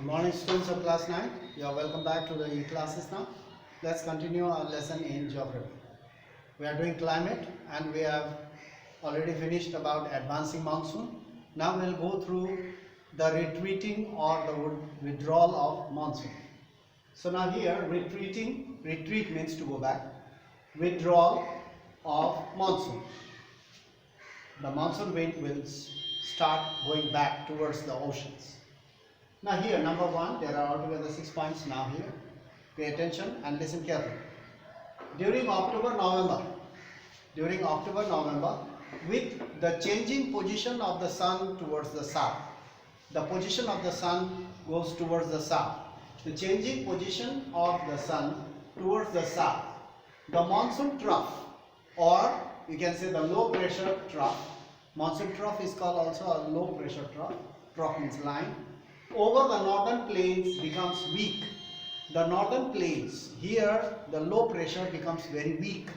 Good morning, students of class 9. You are welcome back to the classes now. Let's continue our lesson in geography. We are doing climate and we have already finished about advancing monsoon. Now we will go through the retreating or the withdrawal of monsoon. So now here retreat means to go back. Withdrawal of monsoon. The monsoon wind will start going back towards the oceans. Now here, number one, there are altogether 6 points now here. Pay attention and listen carefully. During October, November, with the changing position of the sun towards the south, the position of the sun goes towards the south. The changing position of the sun towards the south, the monsoon trough, or you can say the low pressure trough. Monsoon trough is called also a low pressure trough. Trough means line. Over the northern plains becomes weak. The northern plains, here the low pressure becomes very weak.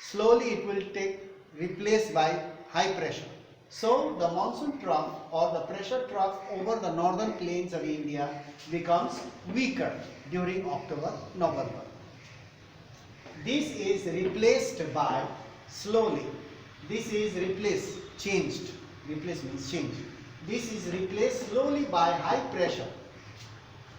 Slowly it will take replaced by high pressure. So the monsoon trough or the pressure trough over the northern plains of India becomes weaker during October, November. This is replaced by slowly. This is replaced, changed. Replace means change. This is replaced slowly by high pressure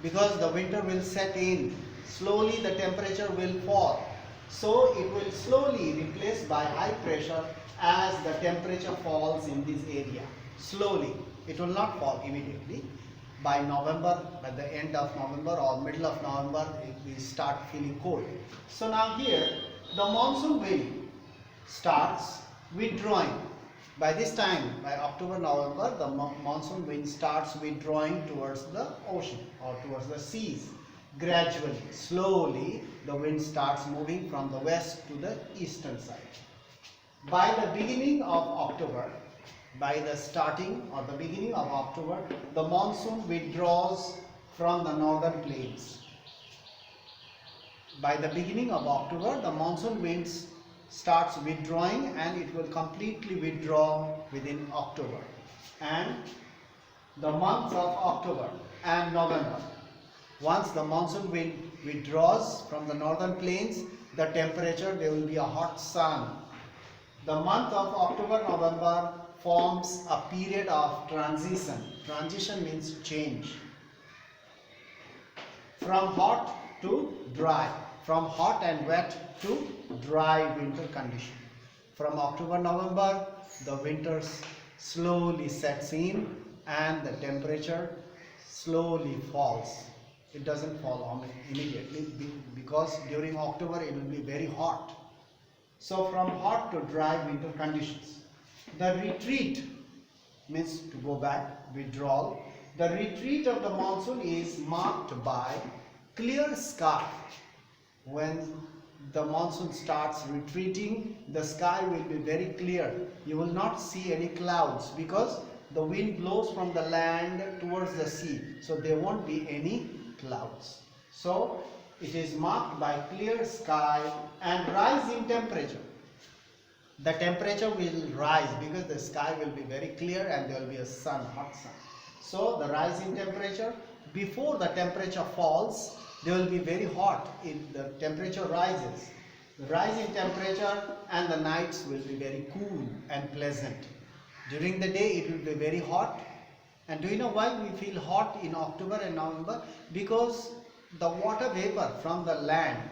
because the winter will set in. Slowly the temperature will fall. So it will slowly replace by high pressure as the temperature falls in this area. Slowly. It will not fall immediately. By November, by the end of November or middle of November, it will start feeling cold. So now here the monsoon wind starts withdrawing. By this time, by October, November, the monsoon wind starts withdrawing towards the ocean or towards the seas. Gradually, slowly, the wind starts moving from the west to the eastern side. By the beginning of October, by the starting or the beginning of October, the monsoon withdraws from the northern plains. By the beginning of October, the monsoon winds starts withdrawing and it will completely withdraw within October. And the months of October and November, once the monsoon wind withdraws from the northern plains, the temperature, there will be a hot sun. The month of October, November forms a period of transition. Transition means change. From hot to dry. From hot and wet to dry winter condition. From October, November, the winter slowly sets in and the temperature slowly falls. It doesn't fall immediately because during October it will be very hot. So from hot to dry winter conditions. The retreat means to go back, withdrawal. The retreat of the monsoon is marked by clear sky. When the monsoon starts retreating, the sky will be very clear. You will not see any clouds because the wind blows from the land towards the sea. So there won't be any clouds. So it is marked by clear sky and rise in temperature. The temperature will rise because the sky will be very clear and there will be a sun, hot sun. So the rise in temperature, before the temperature falls, they will be very hot if the temperature rises. The rise in temperature and the nights will be very cool and pleasant. During the day it will be very hot. And do you know why we feel hot in October and November? Because the water vapor from the land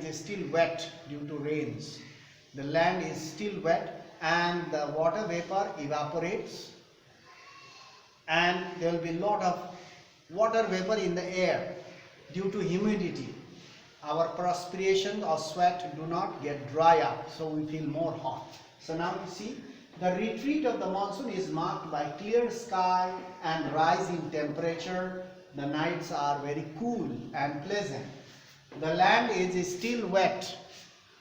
is still wet due to rains. The land is still wet and the water vapor evaporates and there will be a lot of water vapor in the air. Due to humidity, our perspiration or sweat do not get dry up, so we feel more hot. So now you see, the retreat of the monsoon is marked by clear sky and rise in temperature. The nights are very cool and pleasant. The land is still wet.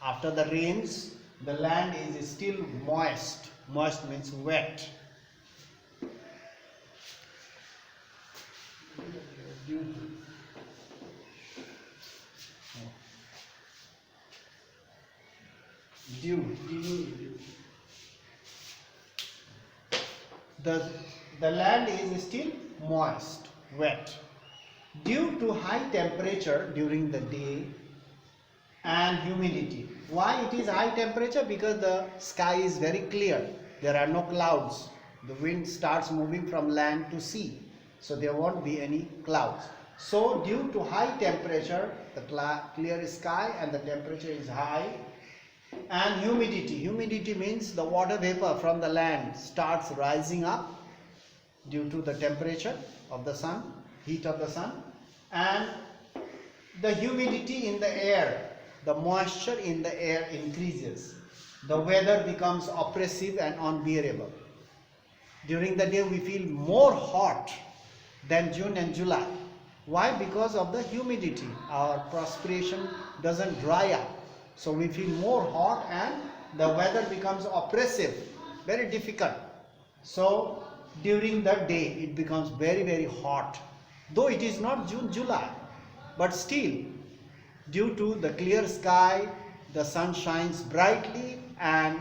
After the rains, the land is still moist. Moist means wet. Dew. The land is still moist. wet. Due to high temperature during the day and humidity. Why it is high temperature? Because the sky is very clear. There are no clouds. The wind starts moving from land to sea. So there won't be any clouds. So due to high temperature, the clear sky and the temperature is high, and humidity. Humidity means the water vapor from the land starts rising up due to the temperature of the sun, heat of the sun, and the humidity in the air, the moisture in the air increases. The weather becomes oppressive and unbearable. During the day we feel more hot than June and July. Why? Because of the humidity. Our perspiration doesn't dry up. So we feel more hot and the weather becomes oppressive, very difficult. So during the day it becomes very hot. Though it is not June, July, but still due to the clear sky, the sun shines brightly and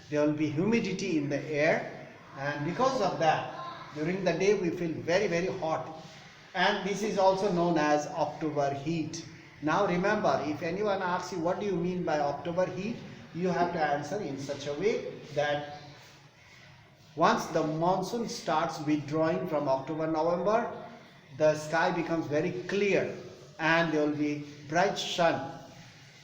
there will be humidity in the air, and because of that during the day we feel very hot, and this is also known as October heat. Now remember, if anyone asks you what do you mean by October heat, you have to answer in such a way that once the monsoon starts withdrawing from October, November, the sky becomes very clear and there will be bright sun,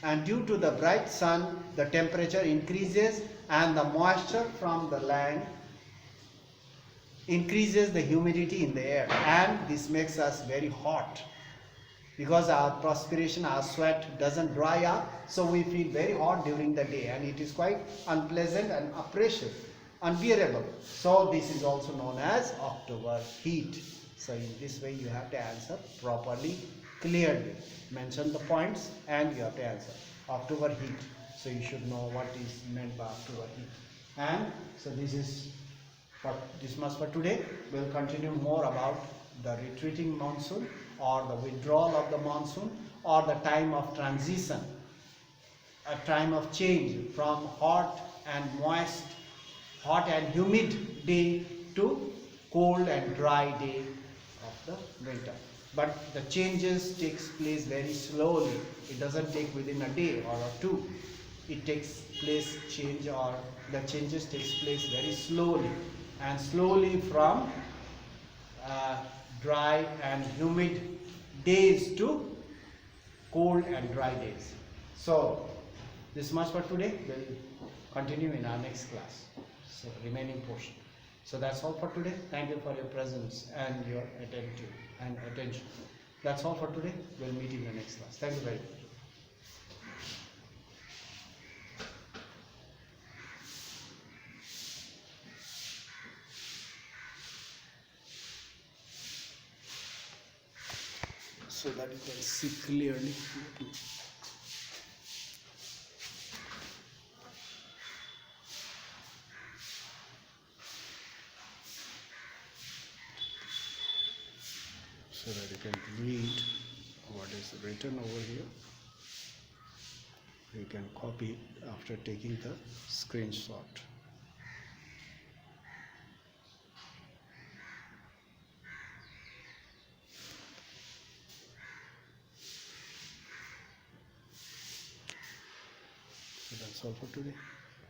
and due to the bright sun the temperature increases and the moisture from the land increases the humidity in the air, and this makes us very hot because our perspiration, our sweat doesn't dry up, so we feel very hot during the day and it is quite unpleasant and oppressive, unbearable. So this is also known as October heat. So in this way you have to answer properly, clearly. Mention the points and you have to answer. October heat. So you should know what is meant by October heat. And so this much for today. We'll continue more about the retreating monsoon or the withdrawal of the monsoon or the time of transition, a time of change from hot and moist, hot and humid day to cold and dry day of the winter. But the changes takes place very slowly. It doesn't take within a day or two. It takes place the changes takes place very slowly, and slowly from dry and humid days to cold and dry days. So this much for today. We'll continue in our next class, so remaining portion. So that's all for today. Thank you for your presence and your attention. That's all for today. We'll meet in the next class. Thank you very much. So that you can see clearly. So that you can read what is written over here. You can copy it after taking the screenshot. So that's all for today.